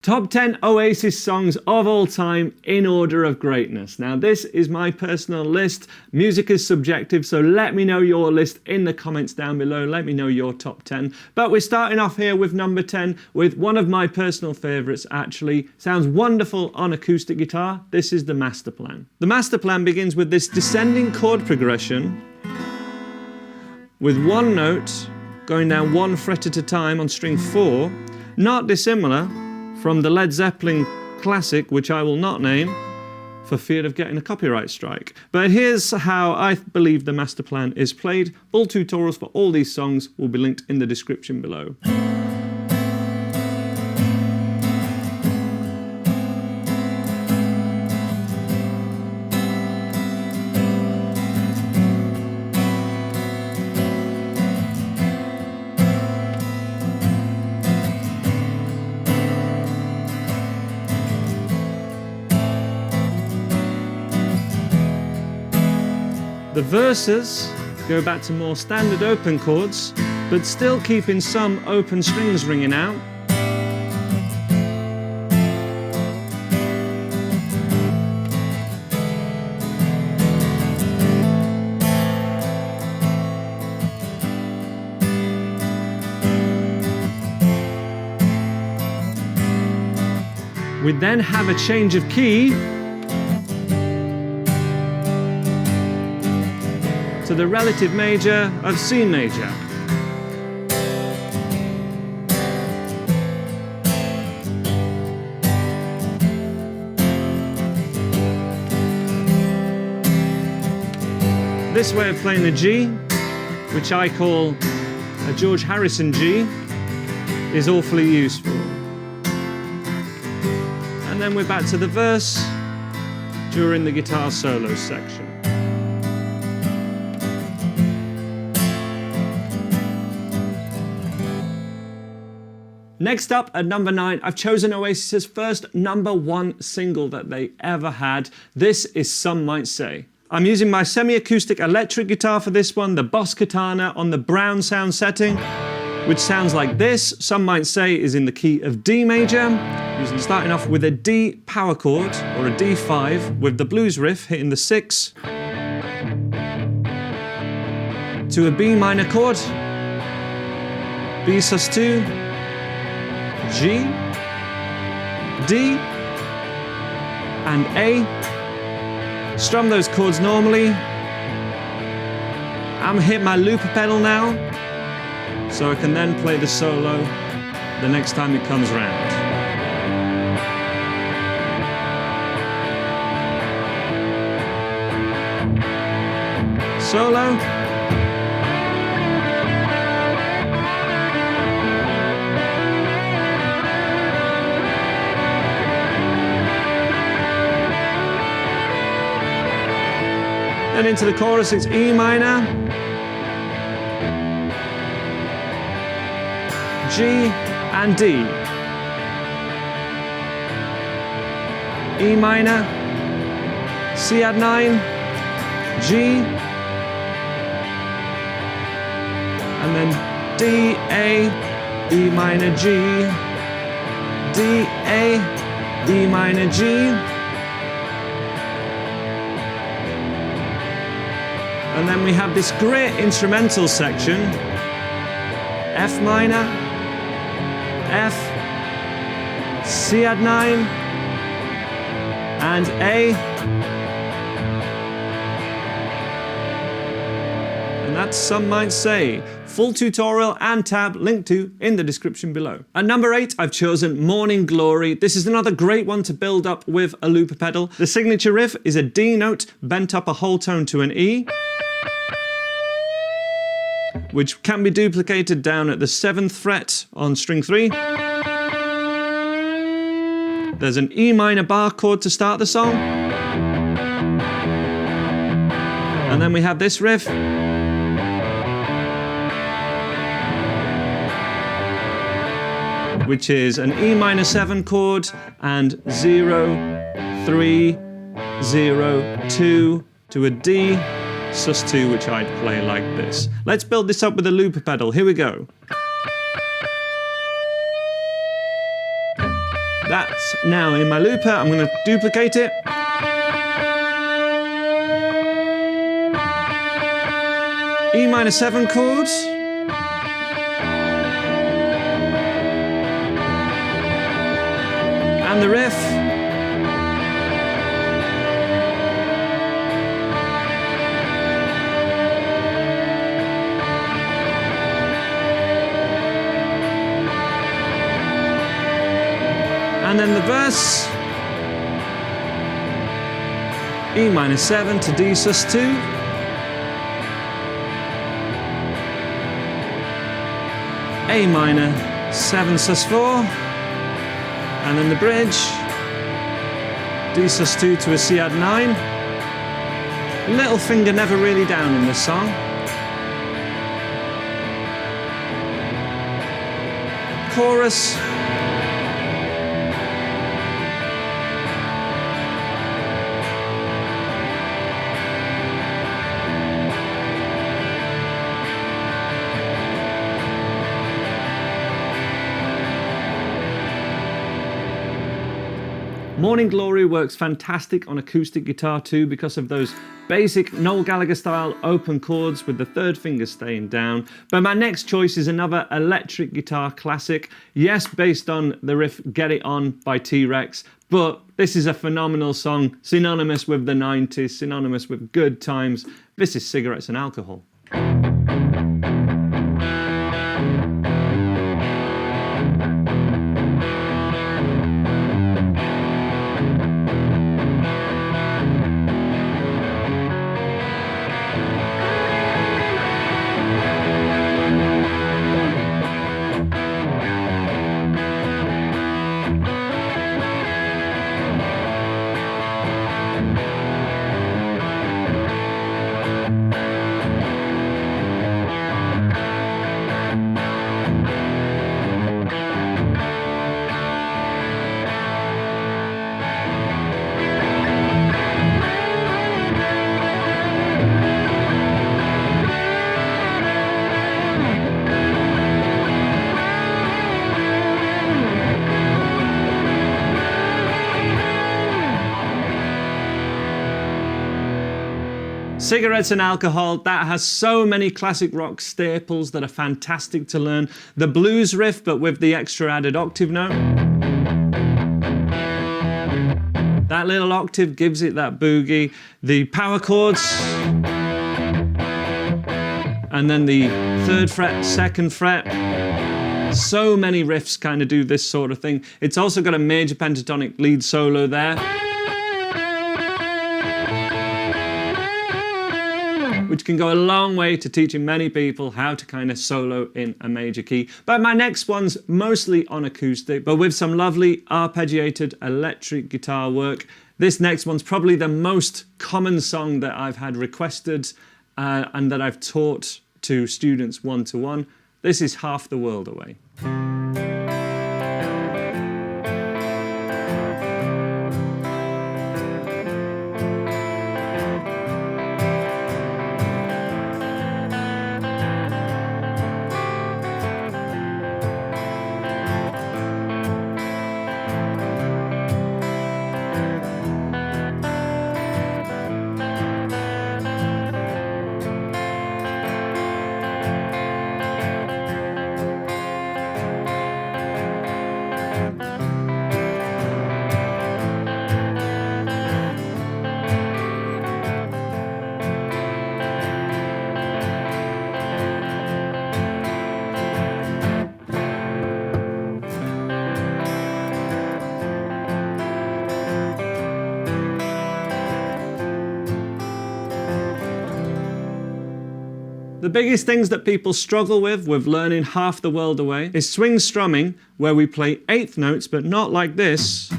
Top 10 Oasis songs of all time in order of greatness. Now this is my personal list. Music is subjective, so let me know your list in the comments down below. Let me know your top 10. But we're starting off here with number 10 with one of my personal favourites actually. Sounds wonderful on acoustic guitar. This is the Masterplan. The Masterplan begins with this descending chord progression with one note going down one fret at a time on string 4, not dissimilar from the Led Zeppelin classic, which I will not name for fear of getting a copyright strike. But here's how I believe the Masterplan is played. Full tutorials for all these songs will be linked in the description below. The verses go back to more standard open chords, but still keeping some open strings ringing out. We then have a change of key to the relative major of C major. This way of playing the G, which I call a George Harrison G, is awfully useful. And then we're back to the verse during the guitar solo section. Next up at number 9, I've chosen Oasis's first #1 single that they ever had. This is Some Might Say. I'm using my semi-acoustic electric guitar for this one, the Boss Katana on the Brown sound setting, which sounds like this. Some Might Say is in the key of D major, starting off with a D power chord, or a D5, with the blues riff hitting the 6, to a B minor chord, B sus2, G, D, and A. Strum those chords normally. I'm gonna hit my looper pedal now, so I can then play the solo the next time it comes round. Solo. Then into the chorus, it's E minor, G and D, E minor, C add 9, G, and then D, A, E minor, G, D, A, E minor, G, and then we have this great instrumental section, F minor, F, C add 9, and A. And that's Some Might Say. Full tutorial and tab linked to in the description below. At number 8, I've chosen Morning Glory. This is another great one to build up with a looper pedal. The signature riff is a D note bent up a whole tone to an E, which can be duplicated down at the 7th fret on string 3. There's an E minor bar chord to start the song. And then we have this riff, which is an E minor 7 chord and 0, 3, 0, 2 to a D, sus2, which I'd play like this. Let's build this up with a looper pedal. Here we go. That's now in my looper. I'm going to duplicate it. E minor 7 chords. And the riff. And then the verse. E minor 7 to D sus 2. A minor 7 sus 4. And then the bridge. D sus 2 to a C add 9. Little finger never really down in this song. Chorus. Morning Glory works fantastic on acoustic guitar too because of those basic Noel Gallagher style open chords with the third finger staying down. But my next choice is another electric guitar classic. Yes, based on the riff Get It On by T-Rex, but this is a phenomenal song, synonymous with the 90s, synonymous with good times. This is Cigarettes and Alcohol. Cigarettes and Alcohol, that has so many classic rock staples that are fantastic to learn. The blues riff, but with the extra added octave note. That little octave gives it that boogie. The power chords. And then the 3rd fret, 2nd fret. So many riffs kind of do this sort of thing. It's also got a major pentatonic lead solo there, which can go a long way to teaching many people how to kind of solo in a major key. But my next one's mostly on acoustic, but with some lovely arpeggiated electric guitar work. This next one's probably the most common song that I've had requested and that I've taught to students one-to-one. This is Half the World Away. The biggest things that people struggle with learning Half the World Away is swing strumming, where we play 8th notes, but not like this.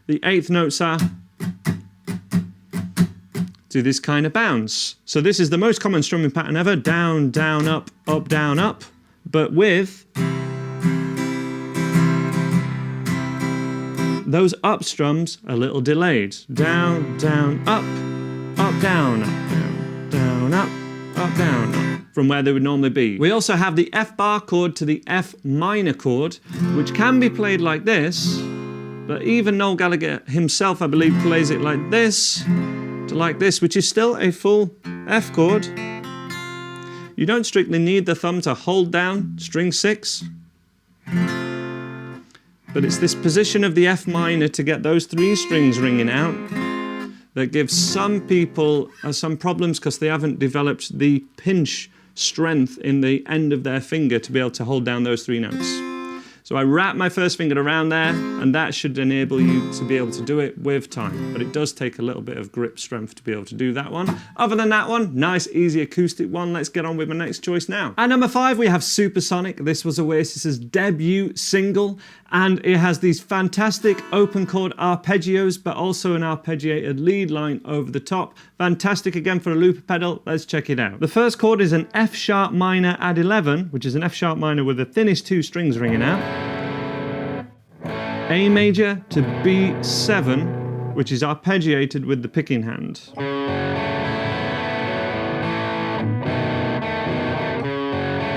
The 8th notes are to this kind of bounce. So this is the most common strumming pattern ever. Down, down, up, down, up. But with those up strums a little delayed. Down, down, up, down, up, down, down, up, down. from where they would normally be. We also have the F bar chord to the F minor chord, which can be played like this, but even Noel Gallagher himself, I believe, plays it like this to like this, which is still a full F chord. You don't strictly need the thumb to hold down string 6, but it's this position of the F minor to get those 3 strings ringing out that gives some people some problems because they haven't developed the pinch strength in the end of their finger to be able to hold down those 3 notes. So I wrap my first finger around there, and that should enable you to be able to do it with time. But it does take a little bit of grip strength to be able to do that one. Other than that one, nice, easy acoustic one. Let's get on with my next choice now. At number 5, we have Supersonic. This was Oasis's debut single, and it has these fantastic open chord arpeggios, but also an arpeggiated lead line over the top. Fantastic again for a looper pedal. Let's check it out. The first chord is an F sharp minor add 11, which is an F sharp minor with the thinnest 2 strings ringing out. A major to B7, which is arpeggiated with the picking hand.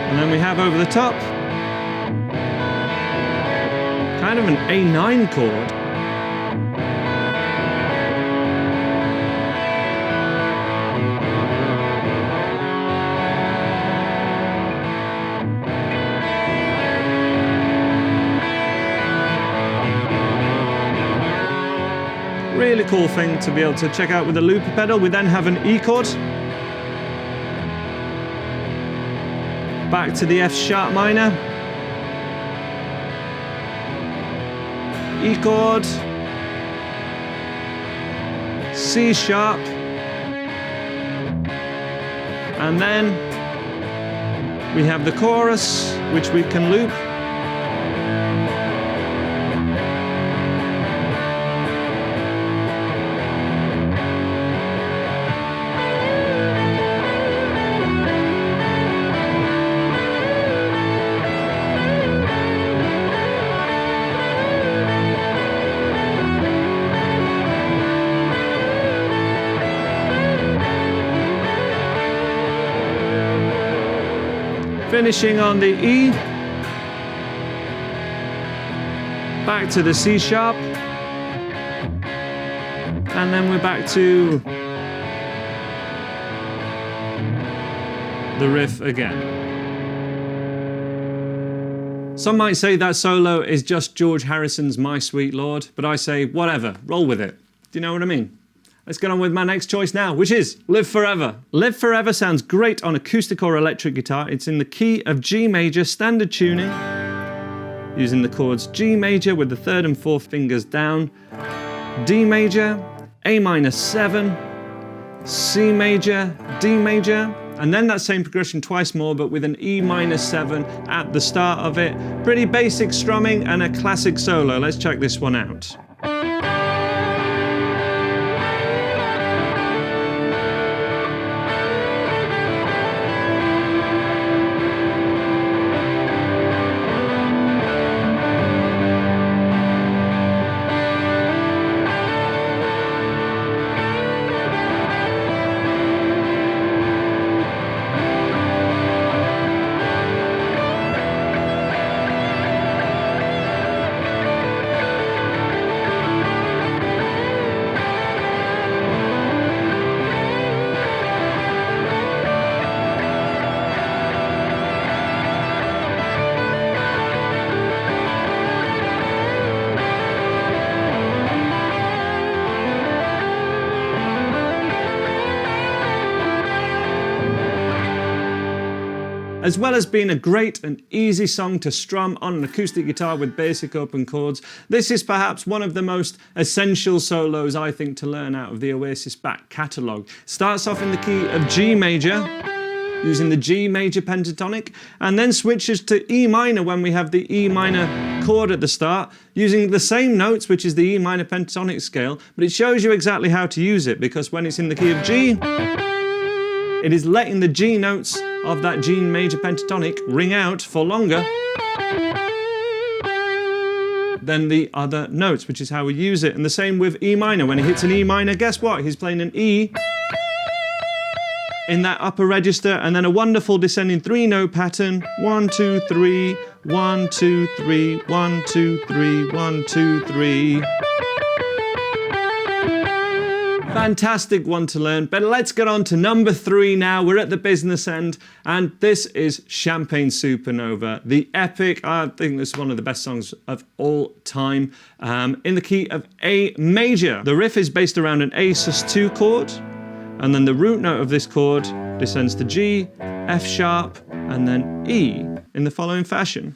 And then we have over the top kind of an A9 chord. Really cool thing to be able to check out with the looper pedal. We then have an E chord. Back to the F sharp minor. E chord. C sharp. And then we have the chorus, which we can loop. Finishing on the E, back to the C sharp, and then we're back to the riff again. Some might say that solo is just George Harrison's My Sweet Lord, but I say whatever, roll with it. Do you know what I mean? Let's get on with my next choice now, which is Live Forever. Live Forever sounds great on acoustic or electric guitar. It's in the key of G major, standard tuning, using the chords G major with the 3rd and 4th fingers down, D major, A minor 7, C major, D major, and then that same progression twice more, but with an E minor 7 at the start of it. Pretty basic strumming and a classic solo. Let's check this one out. As well as being a great and easy song to strum on an acoustic guitar with basic open chords, this is perhaps one of the most essential solos, I think, to learn out of the Oasis back catalogue. Starts off in the key of G major, using the G major pentatonic, and then switches to E minor when we have the E minor chord at the start, using the same notes, which is the E minor pentatonic scale, but it shows you exactly how to use it, because when it's in the key of G, it is letting the G notes of that G major pentatonic ring out for longer than the other notes, which is how we use it. And the same with E minor. When he hits an E minor, guess what? He's playing an E in that upper register, and then a wonderful descending 3-note pattern. 1, 2, 3, 1, 2, 3, 1, 2, 3, 1, 2, 3. Fantastic one to learn, but let's get on to number 3 now. We're at the business end, and this is Champagne Supernova, the epic. I think this is one of the best songs of all time, in the key of A major. The riff is based around an A sus2 chord, and then the root note of this chord descends to G, F sharp, and then E in the following fashion.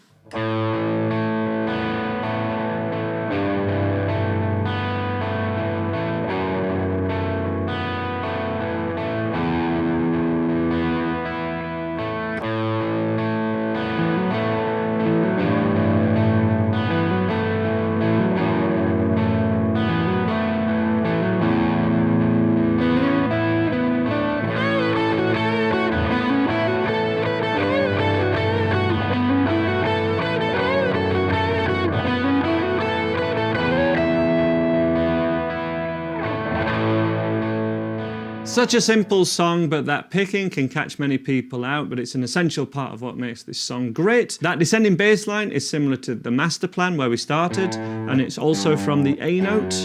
Such a simple song, but that picking can catch many people out, but it's an essential part of what makes this song great. That descending bass line is similar to the Masterplan where we started, and it's also from the A note.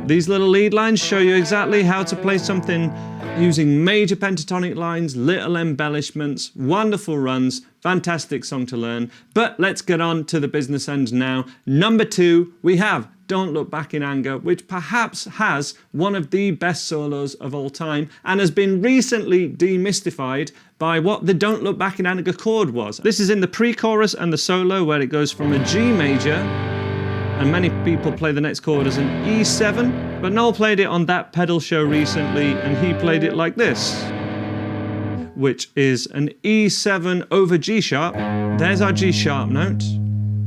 These little lead lines show you exactly how to play something using major pentatonic lines, little embellishments, wonderful runs, fantastic song to learn. But let's get on to the business end now. Number 2, we have Don't Look Back in Anger, which perhaps has one of the best solos of all time and has been recently demystified by what the Don't Look Back in Anger chord was. This is in the pre-chorus and the solo where it goes from a G major, and many people play the next chord as an E7, but Noel played it on That Pedal show recently, and he played it like this, which is an E7 over G sharp. There's our G sharp note.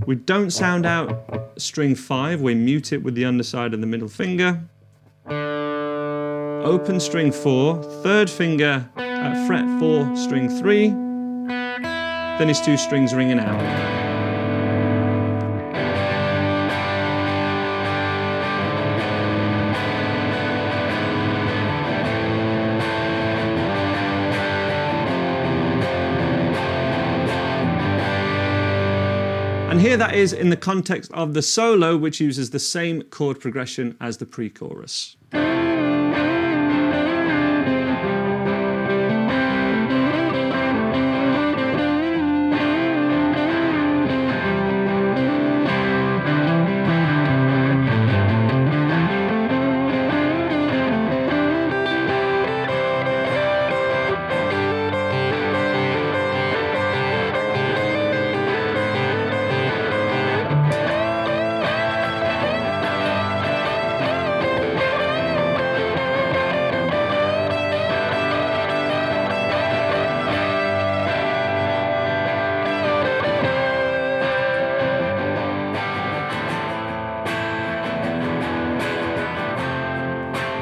We don't sound out string 5, we mute it with the underside of the middle finger. Open string 4, third finger at fret 4, string 3. Then his 2 strings ringing out. And here that is in the context of the solo, which uses the same chord progression as the pre-chorus.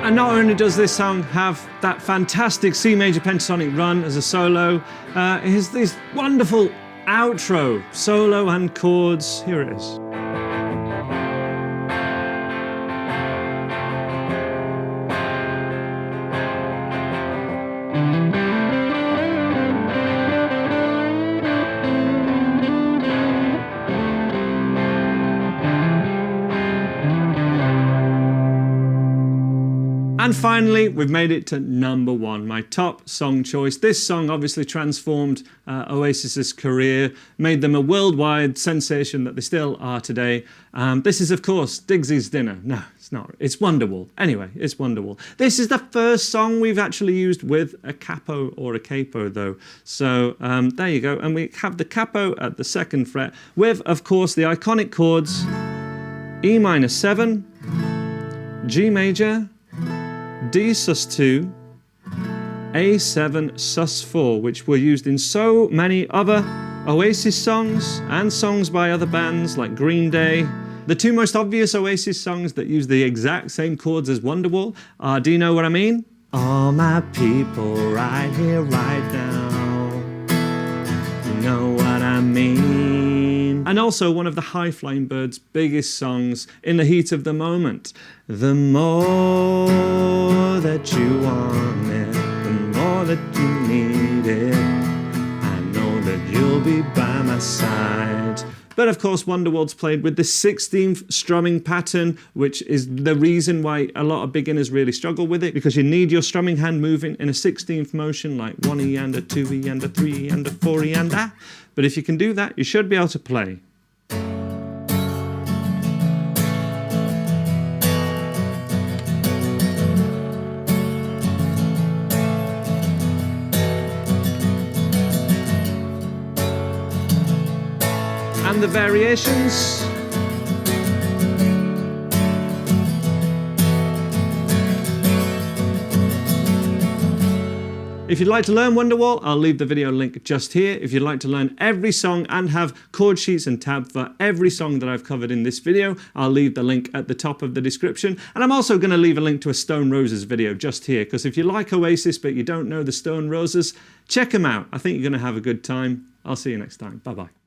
And not only does this song have that fantastic C major pentatonic run as a solo, it has this wonderful outro, solo and chords. Here it is. And finally, we've made it to number 1, my top song choice. This song obviously transformed Oasis's career, made them a worldwide sensation that they still are today. This is, of course, Digsy's Dinner. No, it's not. It's Wonderwall. Anyway, it's Wonderwall. This is the first song we've actually used with a capo or a capo, though. So there you go. And we have the capo at the 2nd fret with, of course, the iconic chords E minor 7, G major, D sus2, A7 sus4, which were used in so many other Oasis songs and songs by other bands like Green Day. The 2 most obvious Oasis songs that use the exact same chords as Wonderwall are, do you know what I mean? All my people right here, right now. You know what I mean? and also one of the High Flying Birds' biggest songs in the heat of the moment. The more that you want it, the more that you need it, I know that you'll be by my side. But of course, Wonderwall's played with the 16th strumming pattern, which is the reason why a lot of beginners really struggle with it, because you need your strumming hand moving in a 16th motion, like 1E and a 2E and a 3E and a 4E and a. But if you can do that, you should be able to play. And the variations. If you'd like to learn Wonderwall, I'll leave the video link just here. If you'd like to learn every song and have chord sheets and tab for every song that I've covered in this video, I'll leave the link at the top of the description. And I'm also going to leave a link to a Stone Roses video just here, because if you like Oasis but you don't know the Stone Roses, check them out. I think you're going to have a good time. I'll see you next time. Bye-bye.